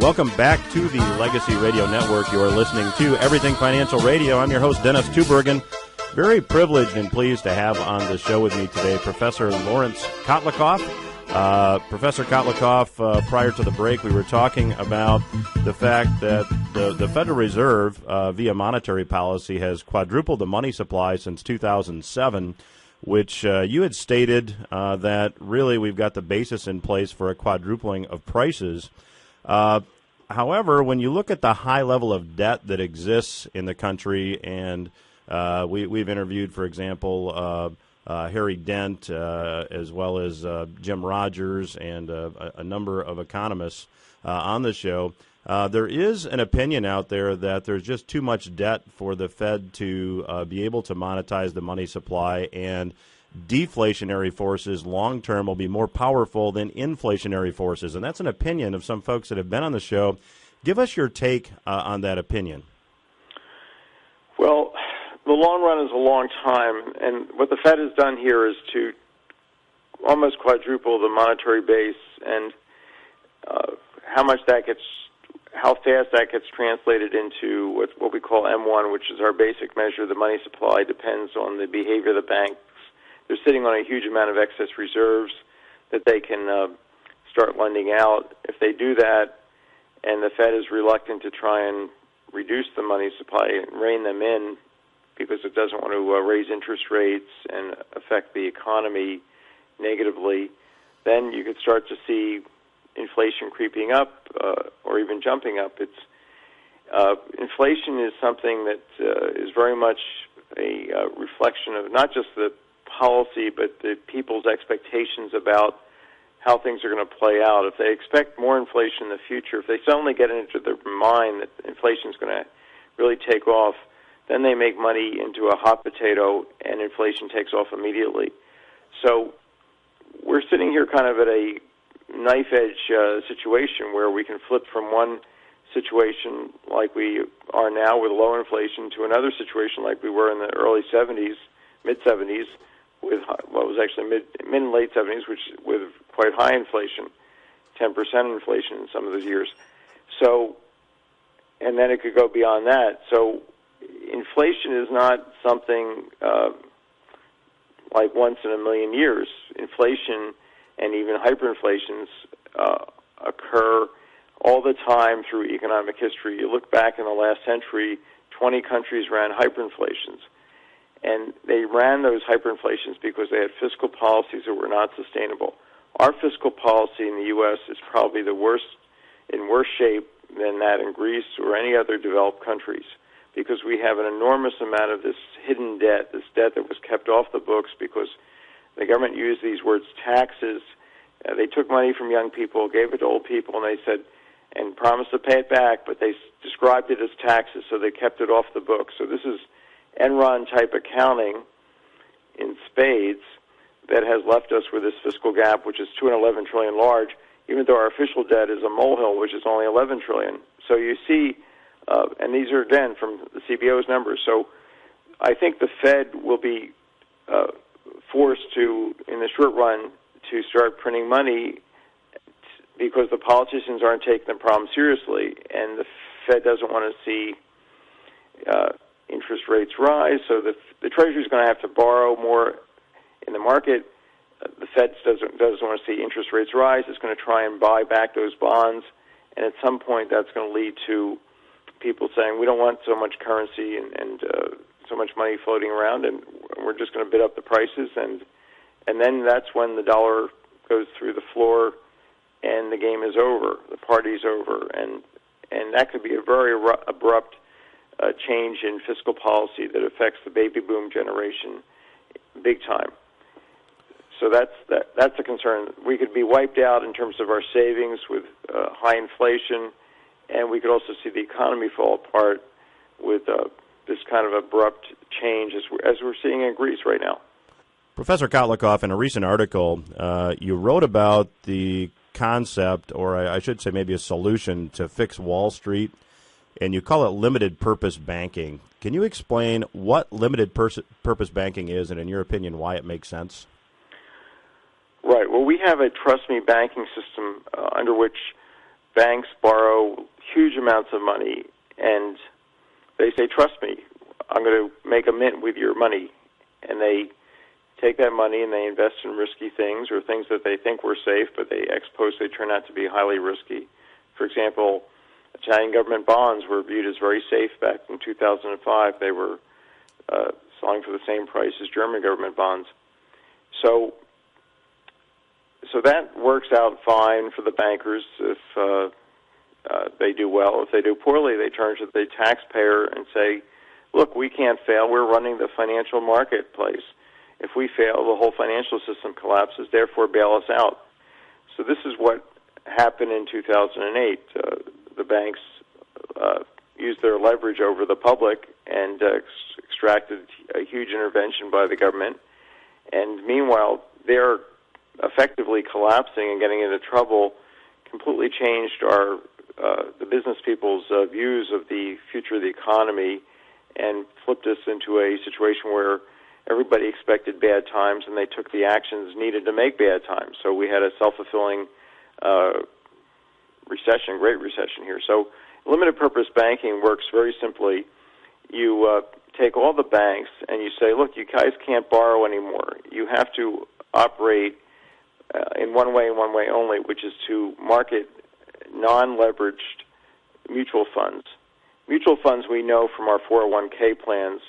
Welcome back to the Legacy Radio Network. You are listening to Everything Financial Radio. I'm your host, Dennis Tubergen. Very privileged and pleased to have on the show with me today Professor Laurence Kotlikoff. Professor Kotlikoff, prior to the break, we were talking about the fact that the Federal Reserve, via monetary policy, has quadrupled the money supply since 2007, which you had stated that really we've got the basis in place for a quadrupling of prices. However, when you look at the high level of debt that exists in the country, and we've interviewed, for example, Harry Dent, as well as Jim Rogers and a number of economists on the show, there is an opinion out there that there's just too much debt for the Fed to be able to monetize the money supply, and deflationary forces long-term will be more powerful than inflationary forces. And that's an opinion of some folks that have been on the show. Give us your take on that opinion. Well, the long run is a long time, and what the Fed has done here is to almost quadruple the monetary base, and how fast that gets translated into what we call M1, which is our basic measure of the money supply, depends on the behavior of the banks. They're sitting on a huge amount of excess reserves that they can start lending out. If they do that, and the Fed is reluctant to try and reduce the money supply and rein them in because it doesn't want to raise interest rates and affect the economy negatively, then you could start to see inflation creeping up or even jumping up. Inflation is something that is very much a reflection of not just the policy, but the people's expectations about how things are going to play out. If they expect more inflation in the future, if they suddenly get into their mind that inflation is going to really take off, then they make money into a hot potato and inflation takes off immediately. So we're sitting here kind of at a knife-edge situation where we can flip from one situation like we are now with low inflation to another situation like we were in the early 70s, mid-70s, with what was actually mid and late 70s, which with quite high inflation, 10% inflation in some of those years. So, and then it could go beyond that. So inflation is not something like once in a million years. Inflation and even hyperinflations occur all the time through economic history. You look back in the last century, 20 countries ran hyperinflations. And they ran those hyperinflations because they had fiscal policies that were not sustainable. Our fiscal policy in the U.S. is probably in worse shape than that in Greece or any other developed countries, because we have an enormous amount of this hidden debt, this debt that was kept off the books because the government used these words taxes. They took money from young people, gave it to old people, and they said, and promised to pay it back, but they described it as taxes, so they kept it off the books. So this is Enron-type accounting in spades that has left us with this fiscal gap, which is $211 trillion large, even though our official debt is a molehill, which is only $11 trillion. So you see, and these are, again, from the CBO's numbers. So I think the Fed will be forced to, in the short run, to start printing money because the politicians aren't taking the problem seriously, and the Fed doesn't want to see interest rates rise, so the Treasury is going to have to borrow more in the market. The Fed doesn't want to see interest rates rise. It's going to try and buy back those bonds, and at some point that's going to lead to people saying, we don't want so much currency and so much money floating around, and we're just going to bid up the prices, and then that's when the dollar goes through the floor and the game is over, the party's over, and that could be a very abrupt change in fiscal policy that affects the baby boom generation big time. So that's a concern. We could be wiped out in terms of our savings with high inflation, and we could also see the economy fall apart with this kind of abrupt change as we're seeing in Greece right now. Professor Kotlikoff, in a recent article, you wrote about the concept, or I should say maybe a solution to fix Wall Street, and you call it limited purpose banking. Can you explain what limited purpose banking is, and in your opinion, why it makes sense? Right. Well, we have a trust me banking system under which banks borrow huge amounts of money, and they say, trust me, I'm going to make a mint with your money. And they take that money and they invest in risky things or things that they think were safe, but they ex post they turn out to be highly risky. For example, Italian government bonds were viewed as very safe back in 2005. They were selling for the same price as German government bonds. So that works out fine for the bankers if they do well. If they do poorly, they turn to the taxpayer and say, look, we can't fail. We're running the financial marketplace. If we fail, the whole financial system collapses. Therefore, bail us out. So this is what happened in 2008. The banks used their leverage over the public and extracted a huge intervention by the government. And meanwhile, they're effectively collapsing and getting into trouble. Completely changed the business people's views of the future of the economy, and flipped us into a situation where everybody expected bad times, and they took the actions needed to make bad times. So we had a self-fulfilling recession, great recession here. So limited purpose banking works very simply. You take all the banks and you say, look, you guys can't borrow anymore. You have to operate in one way and one way only, which is to market non-leveraged mutual funds. Mutual funds, we know from our 401k plans,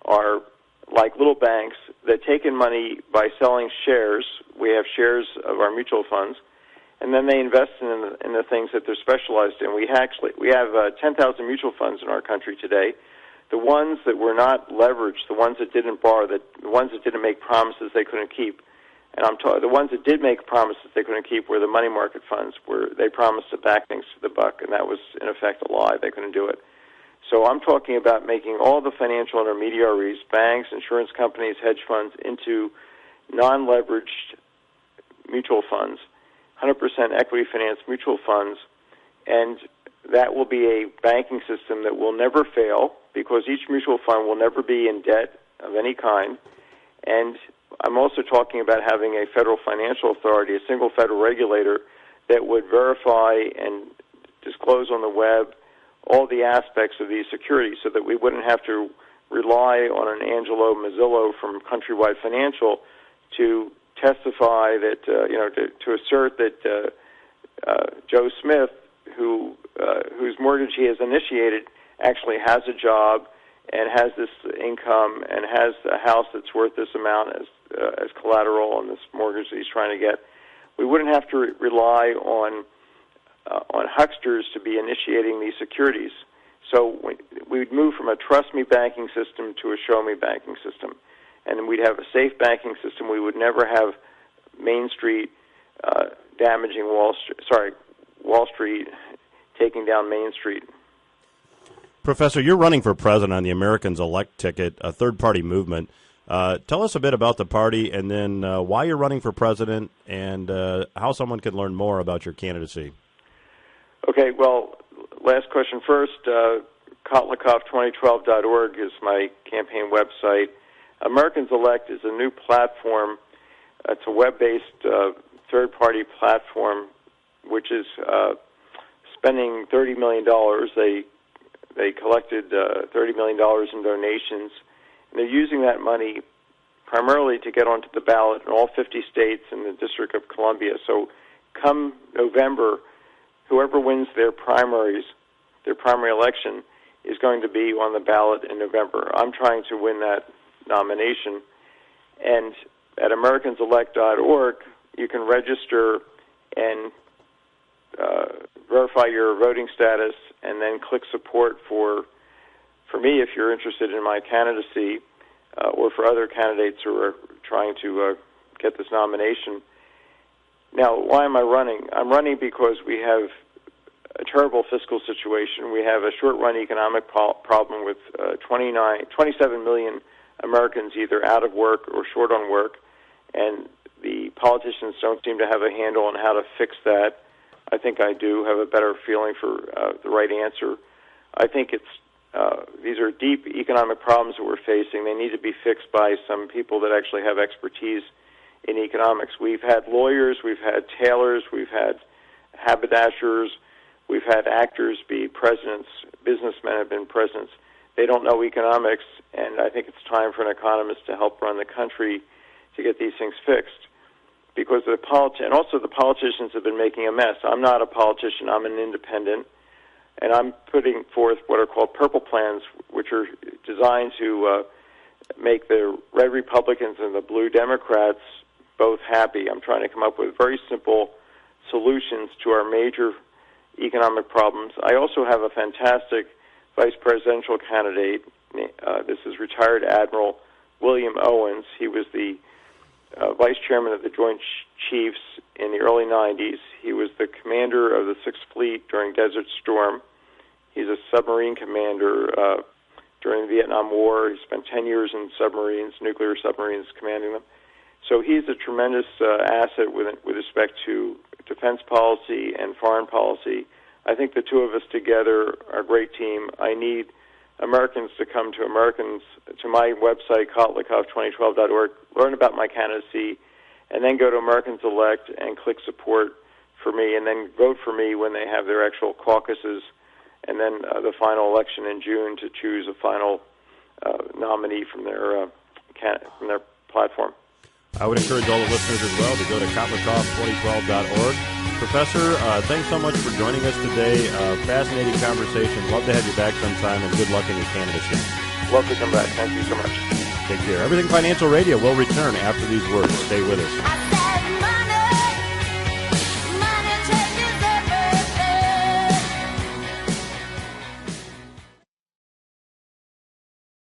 are like little banks that take in money by selling shares. We have shares of our mutual funds, and then they invest in the things that they're specialized in. We have 10,000 mutual funds in our country today. The ones that were not leveraged, the ones that didn't borrow, the ones that didn't make promises they couldn't keep, and the ones that did make promises they couldn't keep were the money market funds, where they promised to back things to the buck, and that was, in effect, a lie. They couldn't do it. So I'm talking about making all the financial intermediaries, banks, insurance companies, hedge funds, into non-leveraged mutual funds, 100% equity financed mutual funds, and that will be a banking system that will never fail because each mutual fund will never be in debt of any kind. And I'm also talking about having a federal financial authority, a single federal regulator that would verify and disclose on the web all the aspects of these securities so that we wouldn't have to rely on an Angelo Mazzillo from Countrywide Financial to testify that, to assert that Joe Smith, whose mortgage he has initiated, actually has a job and has this income and has a house that's worth this amount as collateral on this mortgage that he's trying to get. We wouldn't have to rely on hucksters to be initiating these securities. So we'd move from a trust-me banking system to a show-me banking system. And we'd have a safe banking system. We would never have Main Street damaging Wall Street taking down Main Street. Professor, you're running for president on the Americans Elect ticket, a third-party movement. Tell us a bit about the party and then why you're running for president and how someone can learn more about your candidacy. Okay, well, last question first. Kotlikoff2012.org is my campaign website. Americans Elect is a new platform. It's a web-based third-party platform which is spending $30 million. They collected $30 million in donations, and they're using that money primarily to get onto the ballot in all 50 states and the District of Columbia. So come November, whoever wins their primary election is going to be on the ballot in November. I'm trying to win that nomination. And at AmericansElect.org, you can register and verify your voting status and then click support for me if you're interested in my candidacy or for other candidates who are trying to get this nomination. Now, why am I running? I'm running because we have a terrible fiscal situation. We have a short-run economic problem with 27 million Americans either out of work or short on work, and the politicians don't seem to have a handle on how to fix that. I think I do have a better feeling for the right answer. I think these are deep economic problems that we're facing. They need to be fixed by some people that actually have expertise in economics. We've had lawyers, we've had tailors, we've had haberdashers, We've had actors be presidents, businessmen have been presidents. They don't know economics, and I think it's time for an economist to help run the country to get these things fixed. Because the politicians have been making a mess. I'm not a politician, I'm an independent, and I'm putting forth what are called purple plans, which are designed to make the red Republicans and the blue Democrats both happy. I'm trying to come up with very simple solutions to our major economic problems. I also have a fantastic vice presidential candidate. This is retired Admiral William Owens. He was the vice chairman of the Joint Chiefs in the early 90s. He was the commander of the Sixth Fleet during Desert Storm. He's a submarine commander during the Vietnam War. He spent 10 years in submarines, nuclear submarines, commanding them. So he's a tremendous asset with respect to defense policy and foreign policy. I think the two of us together are a great team. I need Americans to come to my website, Kotlikoff2012.org, learn about my candidacy, and then go to Americans Elect and click support for me, and then vote for me when they have their actual caucuses, and then the final election in June to choose a final nominee from their platform. I would encourage all the listeners as well to go to Kotlikoff2012.org. Professor, thanks so much for joining us today. Fascinating conversation. Love to have you back sometime, and good luck in your candidacy. Love to come back. Thank you so much. Take care. Everything Financial Radio will return after these words. Stay with us.